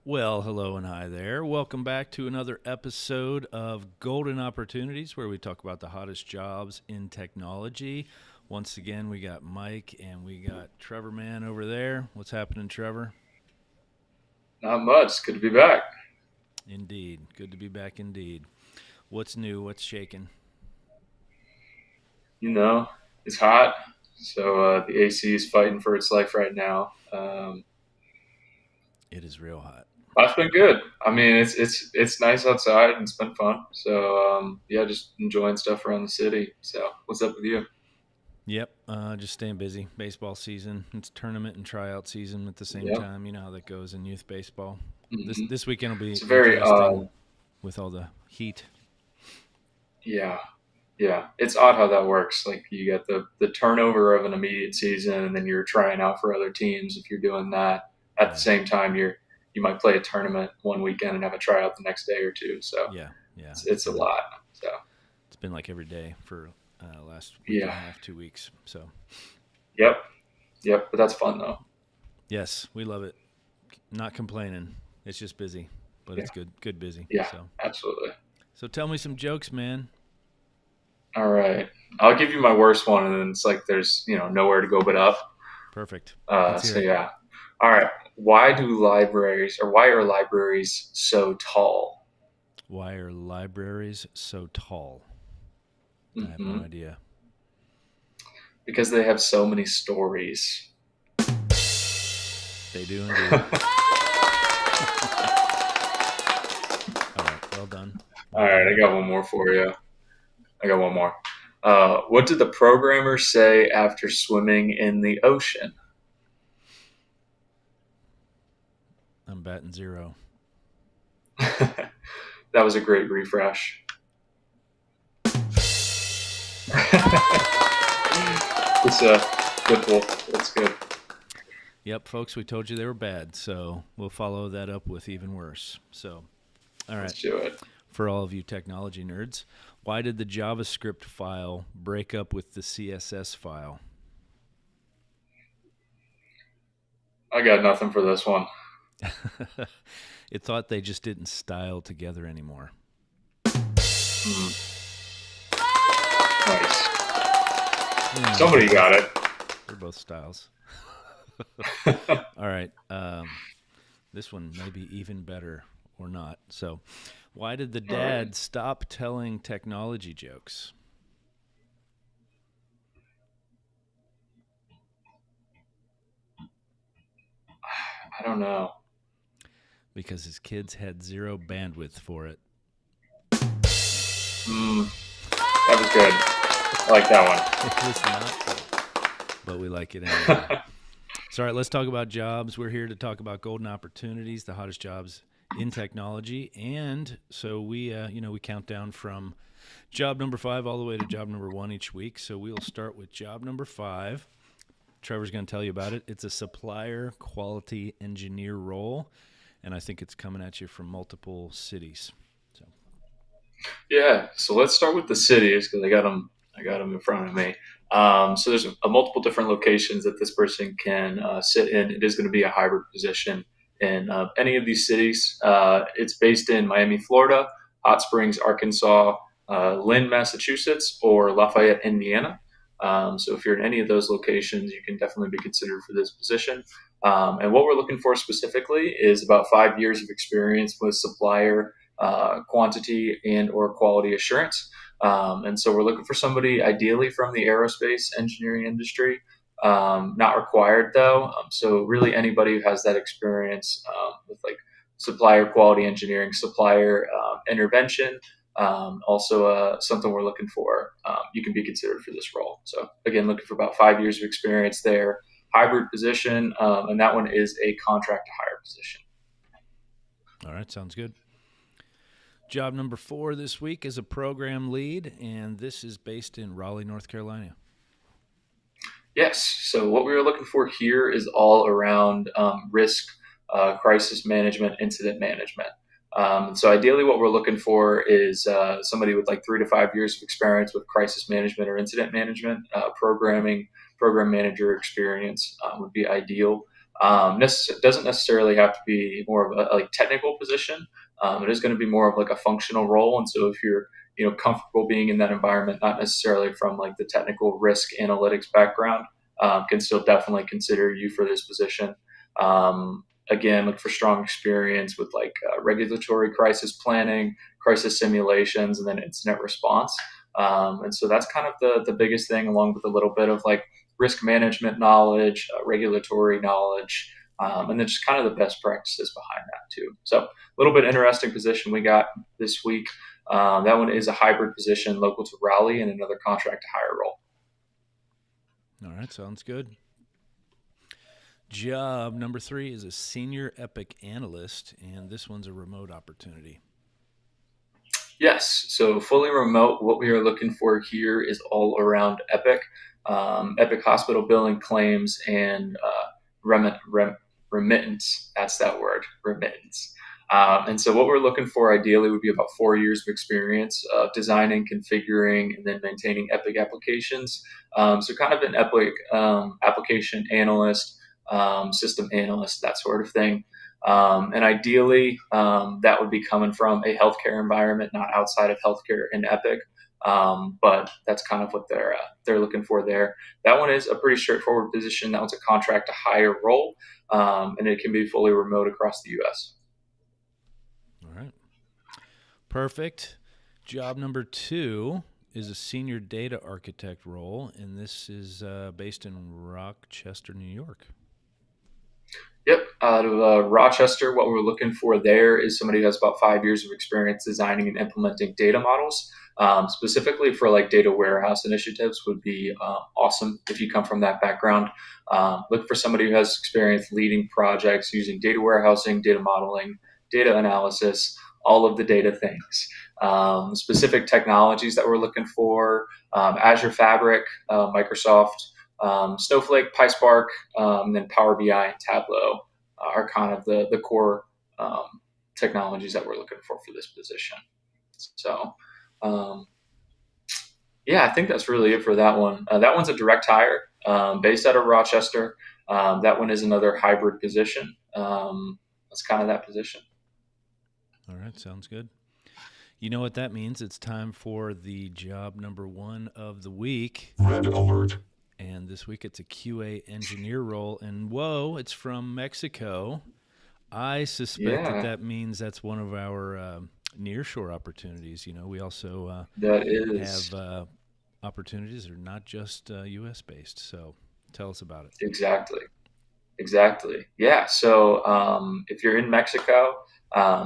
Well, hello and hi there. Welcome back to another episode of Golden Opportunities, where we talk about the hottest jobs in technology. Once again, we got Mike and we got Trevor Man over there. What's happening, Trevor? Not much. Good to be back. Indeed. Good to be back indeed. What's new? What's shaking? You know, it's hot, so the AC is fighting for its life right now. It is real hot. Life's been good. I mean, it's nice outside and it's been fun. So yeah, just enjoying stuff around the city. So what's up with you? Yep, just staying busy. Baseball season. It's tournament and tryout season at the same Yeah. time. You know how that goes in youth baseball. This hmm this weekend will be It's very interesting with all the heat. yeah, yeah. It's odd how that works. Like you get the turnover of an immediate season, and then you're trying out for other teams. If you're doing that at the Yeah, same time, you might play a tournament one weekend and have a tryout the next day or two. So yeah, yeah. it's a lot. So It's been like every day for last week and a yeah, half, 2 weeks. So yep, yep. But that's fun though. yes, we love it. Not complaining. It's just busy, but Yeah, it's good busy. yeah, absolutely. So tell me some jokes, man. All right, I'll give you my worst one, and then it's like there's nowhere to go but up. Perfect. Uh, Let's hear so it. yeah. All right. Why are libraries so tall? Why are libraries so tall? I have no hmm idea. Because they have so many stories. They do indeed. All right. Well done. All Well right, done. I got one more for you. I got one more. What did the programmer say after swimming in the ocean? I'm batting zero. That was a great refresh. It's a good pull. That's good. Yep, folks, we told you they were bad, so we'll follow that up with even worse. So, all right. Let's do it. For all of you technology nerds, why did the JavaScript file break up with the CSS file? I got nothing for this one. It thought they just didn't style together anymore. Mm, nice. They're Somebody got both it. they're both styles. All right, this one may be even better or not. So, why did the All right. dad stop telling technology jokes? I don't know. Because his kids had zero bandwidth for it. Mm, that was good. I like that It was not good, but we like it anyway. one. So, all right, let's talk about jobs. We're here to talk about golden opportunities, the hottest jobs in technology, and so we count down from job number 5 all the way to job number 1 each week. So we'll start with job number 5. Trevor's going to tell you about it. It's a supplier quality engineer role, and I think it's coming at you from multiple cities. So, Yeah, so let's start with the cities because I got them in front of me. So there's multiple different locations that this person can sit in. It is going to be a hybrid position in any of these cities. It's based in Miami, Florida, Hot Springs, Arkansas, Lynn, Massachusetts, or Lafayette, Indiana. So if you're in any of those locations, you can definitely be considered for this position. And what we're looking for specifically is about 5 years of experience with supplier quantity and or quality assurance. And so we're looking for somebody ideally from the aerospace engineering industry. Not required though. So really anybody who has that experience with like supplier quality engineering, supplier intervention, also something we're looking for. You can be considered for this role. So again, looking for about 5 years of experience there. Hybrid position, and that one is a contract to hire position. all right, sounds good. Job number 4 this week is a program lead, and this is based in Raleigh, North Carolina. Yes. So what we were looking for here is all around risk, crisis management, incident management. So ideally, what we're looking for is somebody with like 3 to 5 years of experience with crisis management or incident management, programming, program manager experience would be ideal. Doesn't necessarily have to be more of a like technical position. It is going to be more of like a functional role. And so if you're comfortable being in that environment, not necessarily from like the technical risk analytics background, can still definitely consider you for this position. Again, look for strong experience with like regulatory crisis planning, crisis simulations, and then incident response. And so that's kind of the biggest thing, along with a little bit of like risk management knowledge, regulatory knowledge, and then just kind of the best practices behind that too. So a little bit interesting position we got this week. That one is a hybrid position local to Raleigh and another contract to hire role. All right, sounds good. Job number 3 is a senior Epic analyst, and this one's a remote opportunity. Yes, so fully remote. What we are looking for here is all around Epic, Epic hospital billing claims, and remittance. That's that word, remittance. And so, what we're looking for ideally would be about 4 years of experience designing, configuring, and then maintaining Epic applications. So, kind of an Epic application analyst, system analyst, that sort of thing. And ideally, that would be coming from a healthcare environment, not outside of healthcare in Epic. But that's kind of what they're looking for there. That one is a pretty straightforward position. That one's a contract to hire role, and it can be fully remote across the U.S. All right. Perfect. Job number 2 is a senior data architect role, and this is based in Rochester, New York. Yep, out of Rochester, what we're looking for there is somebody who has about 5 years of experience designing and implementing data models. Specifically for like data warehouse initiatives would be awesome if you come from that background. Look for somebody who has experience leading projects using data warehousing, data modeling, data analysis, all of the data things. Specific technologies that we're looking for: Azure Fabric, Microsoft Snowflake, PySpark, and then Power BI and Tableau are kind of the core technologies that we're looking for this position. So, um, yeah, I think that's really it for that one. That one's a direct hire based out of Rochester. That one is another hybrid position. That's kind of that position. All right, sounds good. You know what that means? It's time for the job number 1 of the week. Red alert. And this week it's a QA engineer role. And whoa, it's from Mexico. I suspect that Yeah, that means that's one of our nearshore opportunities. We also that is have opportunities that are not just U.S. based. So tell us about it. exactly. Exactly. Yeah. So if you're in Mexico,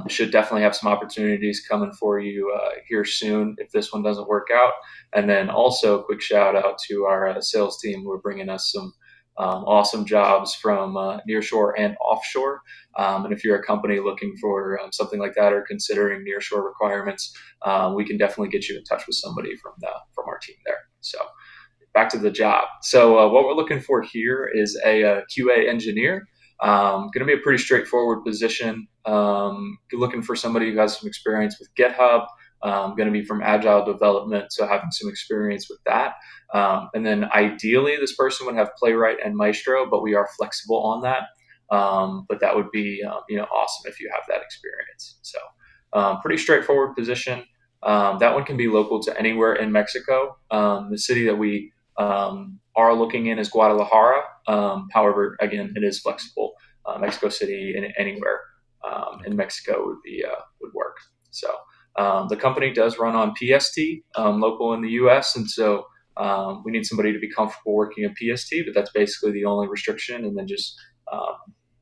should definitely have some opportunities coming for you here soon if this one doesn't work out. And then also, a quick shout out to our sales team who are bringing us some awesome jobs from nearshore and offshore. And if you're a company looking for something like that or considering nearshore requirements, we can definitely get you in touch with somebody from our team there. So back to the job. So what we're looking for here is a QA engineer. Going to be a pretty straightforward position. Looking for somebody who has some experience with GitHub. Going to be from agile development, so having some experience with that. And then ideally, this person would have Playwright and Maestro, but we are flexible on that. But that would be awesome if you have that experience. So pretty straightforward position. That one can be local to anywhere in Mexico. The city that we are looking in is Guadalajara. However, again, it is flexible. Mexico City and anywhere in Okay. Mexico would work. So the company does run on PST, local in the U.S., and so we need somebody to be comfortable working in PST. But that's basically the only restriction, and then just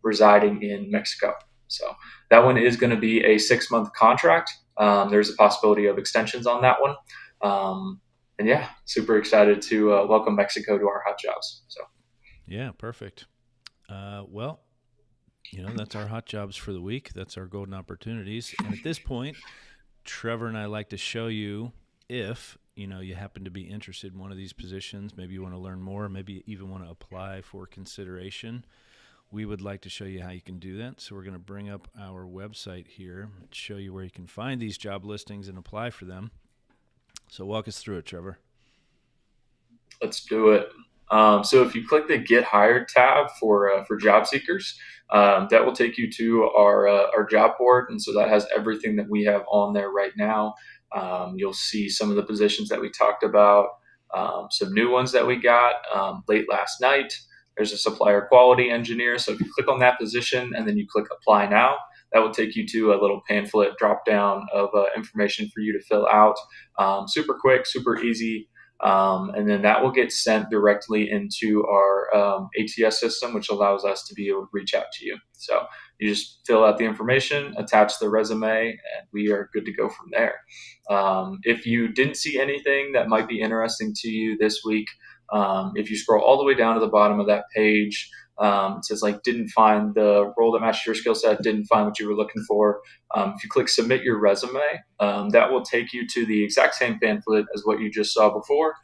residing in Mexico. So that one is going to be a 6 month contract. There's a possibility of extensions on that one. And yeah, super excited to welcome Mexico to our hot jobs. So Yeah, perfect. Well, that's our hot jobs for the week. That's our golden opportunities. And at this point, Trevor and I like to show you if you happen to be interested in one of these positions. Maybe you want to learn more. Maybe you even want to apply for consideration. We would like to show you how you can do that. So we're going to bring up our website here, show you where you can find these job listings and apply for them. So walk us through it, Trevor. let's do it. So if you click the Get Hired tab for job seekers, that will take you to our job board, and so that has everything that we have on there right now. You'll see some of the positions that we talked about, some new ones that we got late last night. There's a supplier quality engineer. So if you click on that position and then you click Apply Now, that will take you to a little pamphlet drop down of information for you to fill out. Super quick, super easy. And then that will get sent directly into our ATS system, which allows us to be able to reach out to you. So you just fill out the information, attach the resume, and we are good to go from there. If you didn't see anything that might be interesting to you this week, if you scroll all the way down to the bottom of that page, it says like didn't find the role that matched your skill set, didn't find what you were looking for. If you click submit your resume, that will take you to the exact same pamphlet as what you just saw before,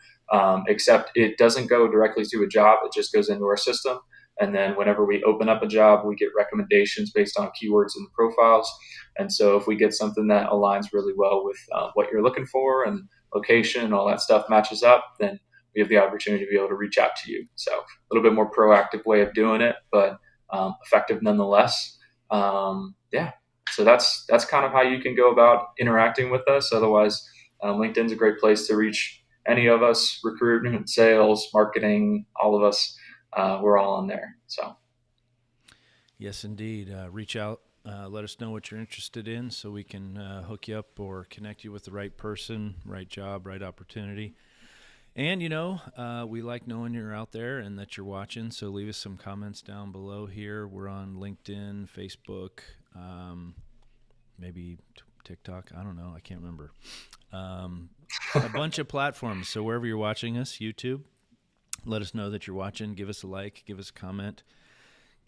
except it doesn't go directly to a job. It just goes into our system. And then whenever we open up a job, we get recommendations based on keywords in the profiles. And so if we get something that aligns really well with what you're looking for and location and all that stuff matches up, then we have the opportunity to be able to reach out to you. So a little bit more proactive way of doing it, but effective nonetheless. Yeah. So that's kind of how you can go about interacting with us. Otherwise, LinkedIn's a great place to reach any of us, recruitment, sales, marketing, all of us. We're all on there. So Yes, indeed. Reach out. Let us know what you're interested in so we can hook you up or connect you with the right person, right job, right opportunity. And, we like knowing you're out there and that you're watching. So leave us some comments down below here. We're on LinkedIn, Facebook, maybe TikTok. I don't know. I can't remember. A bunch of platforms. So wherever you're watching us, YouTube, let us know that you're watching. Give us a like. Give us a comment.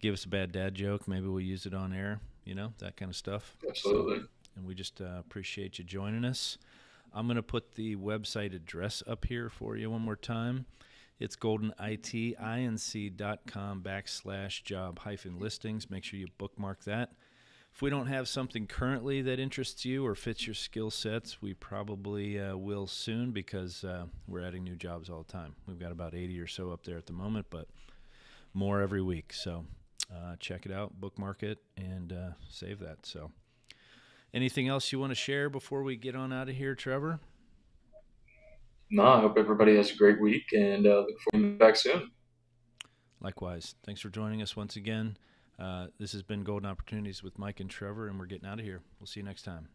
Give us a bad dad joke. Maybe we'll use it on air, that kind of stuff. absolutely. So, and we just appreciate you joining us. I'm going to put the website address up here for you one more time. It's goldenitinc.com/job-listings. Make sure you bookmark that. If we don't have something currently that interests you or fits your skill sets, we probably will soon because we're adding new jobs all the time. We've got about 80 or so up there at the moment, but more every week. So check it out, bookmark it, and save that. So anything else you want to share before we get on out of here, Trevor? No, I hope everybody has a great week and look forward to being back soon. Likewise. Thanks for joining us once again. This has been Golden Opportunities with Mike and Trevor, and we're getting out of here. We'll see you next time.